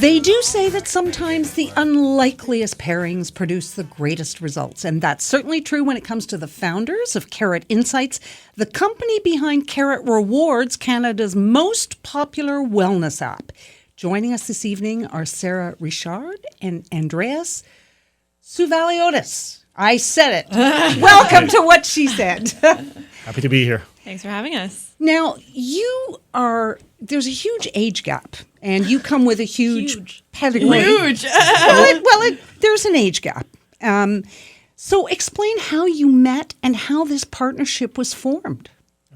They do say that sometimes the unlikeliest pairings produce the greatest results, and that's certainly true when it comes to the founders of Carrot Insights, the company behind Carrot Rewards, Canada's most popular wellness app. Joining us this evening are Sarah Richard and Andreas Suvaliotis. I said it. Welcome to What She Said. Happy to be here. Thanks for having us. Now, there's a huge age gap, and you come with a huge pedigree. Huge. There's an age gap. So explain how you met and how this partnership was formed.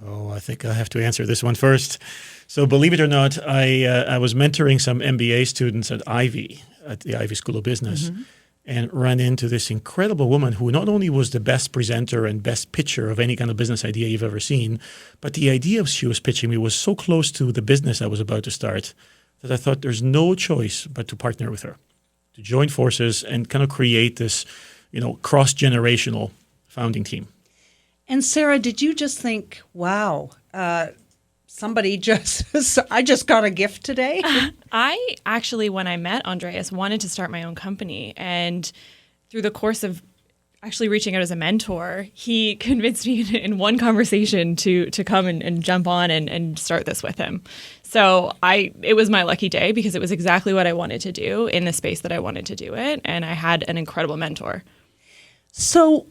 Oh, I think I have to answer this one first. So believe it or not, I was mentoring some MBA students at the Ivy School of Business, and ran into this incredible woman who not only was the best presenter and best pitcher of any kind of business idea you've ever seen, but the idea she was pitching me was so close to the business I was about to start that I thought there's no choice but to partner with her, to join forces and kind of create this, cross-generational founding team. And Sarah, did you just think, wow, I just got a gift today? I actually, when I met Andreas, wanted to start my own company. And through the course of actually reaching out as a mentor, he convinced me in one conversation to come and jump on and start this with him. So it was my lucky day because it was exactly what I wanted to do in the space that I wanted to do it. And I had an incredible mentor. So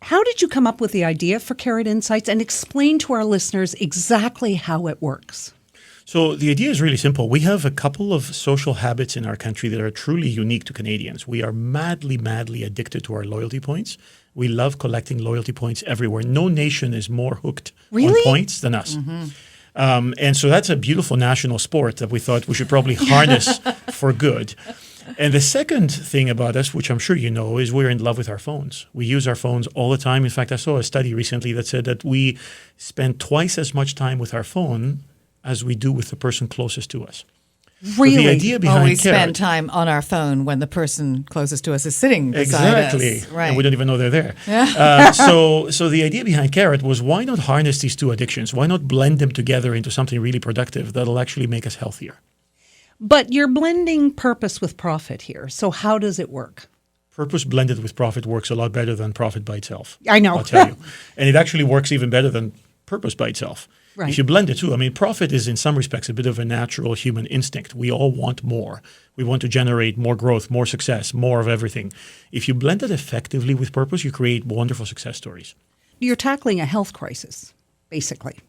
how did you come up with the idea for Carrot Insights, and explain to our listeners exactly how it works? So the idea is really simple. We have a couple of social habits in our country that are truly unique to Canadians. We are madly, madly addicted to our loyalty points. We love collecting loyalty points everywhere. No nation is more hooked on points than us. And so that's a beautiful national sport that we thought we should probably harness for good. And the second thing about us, which I'm sure you know, is we're in love with our phones. We use our phones all the time. In fact, I saw a study recently that said that we spend twice as much time with our phone as we do with the person closest to us. Really? So the idea behind we Carrot, spend time on our phone when the person closest to us is sitting beside us. Right. And we don't even know they're there. So the idea behind Carrot was, why not harness these two addictions? Why not blend them together into something really productive that'll actually make us healthier? But you're blending purpose with profit here. So how does it work? Purpose blended with profit works a lot better than profit by itself. I know. I'll tell you. And it actually works even better than purpose by itself. Right. If you blend it too, profit is in some respects a bit of a natural human instinct. We all want more. We want to generate more growth, more success, more of everything. If you blend it effectively with purpose, you create wonderful success stories. You're tackling a health crisis, basically.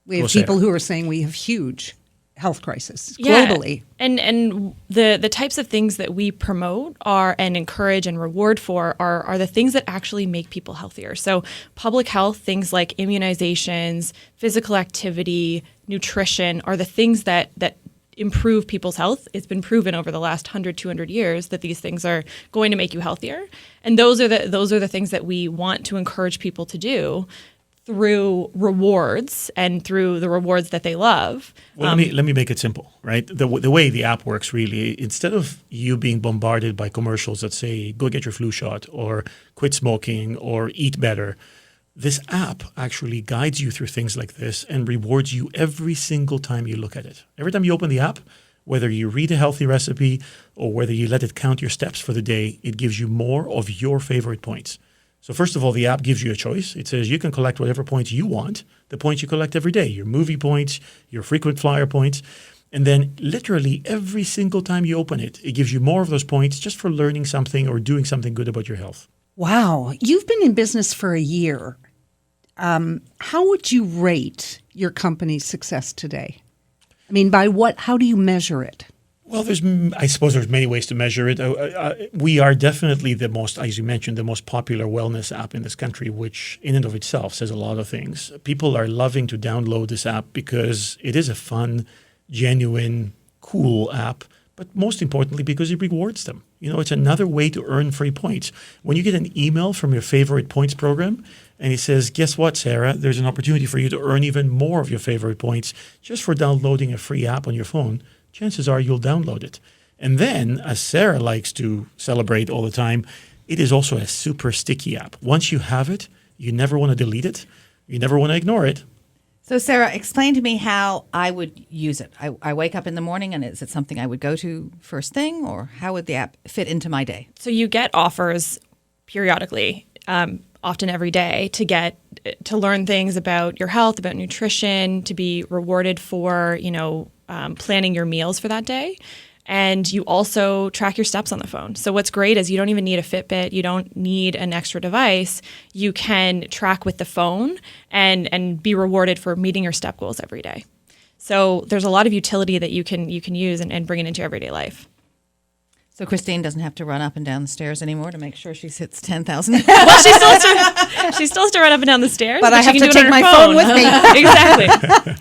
We have people who are saying we have huge health crisis globally. And the types of things that we promote and encourage and reward for are the things that actually make people healthier. So public health, things like immunizations, physical activity, nutrition are the things that improve people's health. It's been proven over the last 100, 200 years that these things are going to make you healthier. And those are the things that we want to encourage people to do through rewards and through the rewards that they love. Well, let me make it simple, right? The way the app works really, instead of you being bombarded by commercials that say, go get your flu shot or quit smoking or eat better, this app actually guides you through things like this and rewards you every single time you look at it. Every time you open the app, whether you read a healthy recipe or whether you let it count your steps for the day, it gives you more of your favorite points. So first of all, the app gives you a choice. It says you can collect whatever points you want, the points you collect every day, your movie points, your frequent flyer points. And then literally every single time you open it, it gives you more of those points just for learning something or doing something good about your health. Wow. You've been in business for a year. How would you rate your company's success today? By what? How do you measure it? Well, I suppose there's many ways to measure it. We are definitely the most, as you mentioned, the most popular wellness app in this country, which in and of itself says a lot of things. People are loving to download this app because it is a fun, genuine, cool app, but most importantly, because it rewards them. It's another way to earn free points. When you get an email from your favorite points program and it says, guess what, Sarah, there's an opportunity for you to earn even more of your favorite points just for downloading a free app on your phone, chances are you'll download it. And then, as Sarah likes to celebrate all the time, it is also a super sticky app. Once you have it, you never want to delete it. You never want to ignore it. So, Sarah, explain to me how I would use it. I wake up in the morning, and is it something I would go to first thing, or how would the app fit into my day? So you get offers periodically, often every day, to learn things about your health, about nutrition, to be rewarded for planning your meals for that day. And you also track your steps on the phone. So what's great is you don't even need a Fitbit. You don't need an extra device. You can track with the phone and be rewarded for meeting your step goals every day. So there's a lot of utility that you can use and bring it into your everyday life. So Christine doesn't have to run up and down the stairs anymore to make sure she hits 10,000. Well, she still has to run up and down the stairs, But I she have can to do it take on her my phone with me. Exactly.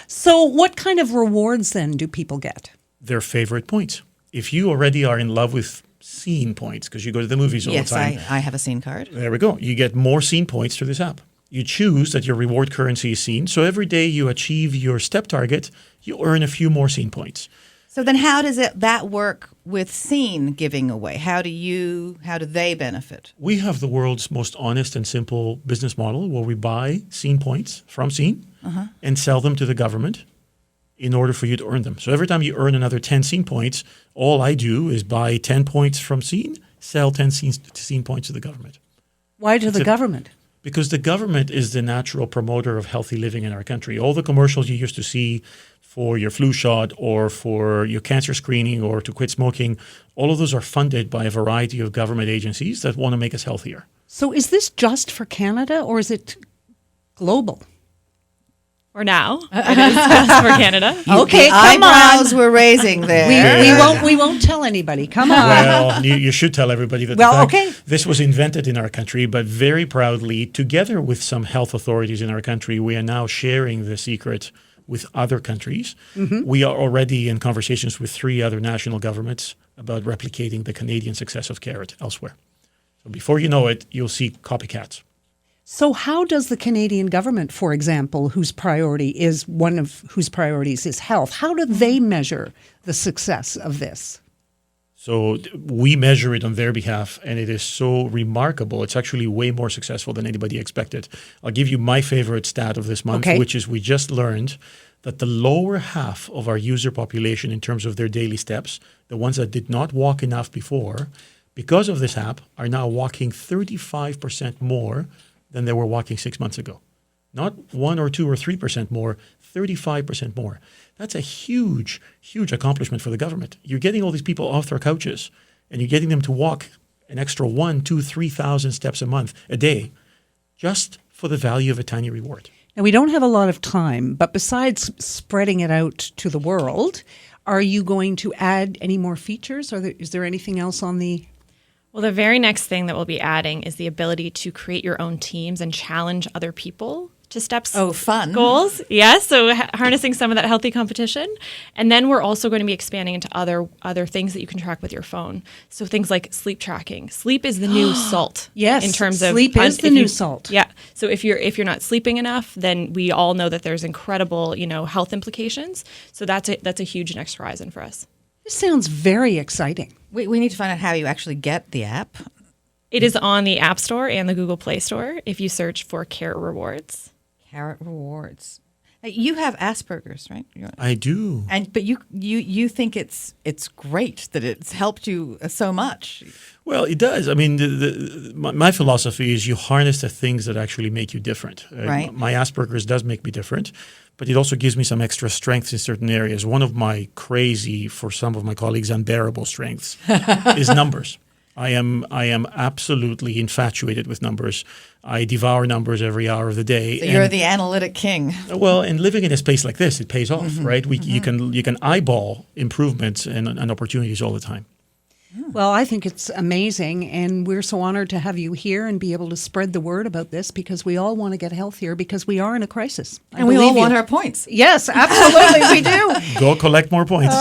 So what kind of rewards then do people get? Their favorite points. If you already are in love with scene points, because you go to the movies all Yes, the time, I have a scene card. there we go. You get more scene points through this app. You choose that your reward currency is scene. So every day you achieve your step target, you earn a few more scene points. So then how does that work with scene giving away? How do they benefit? We have the world's most honest and simple business model where we buy scene points from scene and sell them to the government in order for you to earn them. So every time you earn another 10 scene points, all I do is buy 10 points from scene, sell 10 scene points to the government. Why to the government? Because the government is the natural promoter of healthy living in our country. All the commercials you used to see for your flu shot or for your cancer screening or to quit smoking, all of those are funded by a variety of government agencies that want to make us healthier. So is this just for Canada or is it global? For now, it is just for Canada. Okay, the come eyebrows on. were raising there. We won't tell anybody. Come on. Well, you should tell everybody that Well, in fact, okay. this was invented in our country, but very proudly, together with some health authorities in our country, we are now sharing the secret with other countries. We are already in conversations with 3 other national governments about replicating the Canadian success of Carrot elsewhere. So before you know it, you'll see copycats. So how does the Canadian government, for example, whose priorities is health, how do they measure the success of this? So we measure it on their behalf, and it is so remarkable. It's actually way more successful than anybody expected. I'll give you my favorite stat of this month, Okay. which is we just learned that the lower half of our user population in terms of their daily steps, the ones that did not walk enough before, because of this app, are now walking 35% more than they were walking 6 months ago. Not 1 or 2 or 3% more, 35% more. That's a huge, huge accomplishment for the government. You're getting all these people off their couches and you're getting them to walk an extra 1, 2, 3,000 steps a day, just for the value of a tiny reward. Now, we don't have a lot of time, but besides spreading it out to the world, are you going to add any more features? Is there anything else on the... Well, the very next thing that we'll be adding is the ability to create your own teams and challenge other people to steps fun. goals. Yes, so harnessing some of that healthy competition. And then we're also going to be expanding into other things that you can track with your phone. So things like sleep tracking. Sleep is the new salt. Yes, in terms of sleep is the new salt. Yeah. So if you're not sleeping enough, then we all know that there's incredible, health implications. So that's a huge next horizon for us. This sounds very exciting. We need to find out how you actually get the app. It is on the App Store and the Google Play Store if you search for Carrot Rewards. Carrot Rewards. You have Asperger's, right? I do. But you think it's great that it's helped you so much. Well, it does. I mean, my philosophy is you harness the things that actually make you different. Right. My Asperger's does make me different, but it also gives me some extra strengths in certain areas. One of my crazy, for some of my colleagues, unbearable strengths is numbers. I am absolutely infatuated with numbers. I devour numbers every hour of the day. So you're the analytic king. Well, and living in a space like this, it pays off, right? You can eyeball improvements and opportunities all the time. Well, I think it's amazing, and we're so honored to have you here and be able to spread the word about this because we all want to get healthier because we are in a crisis. And we all want our points. Yes, absolutely, we do. Go collect more points.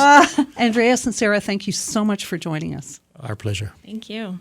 Andreas and Sarah, thank you so much for joining us. Our pleasure. Thank you.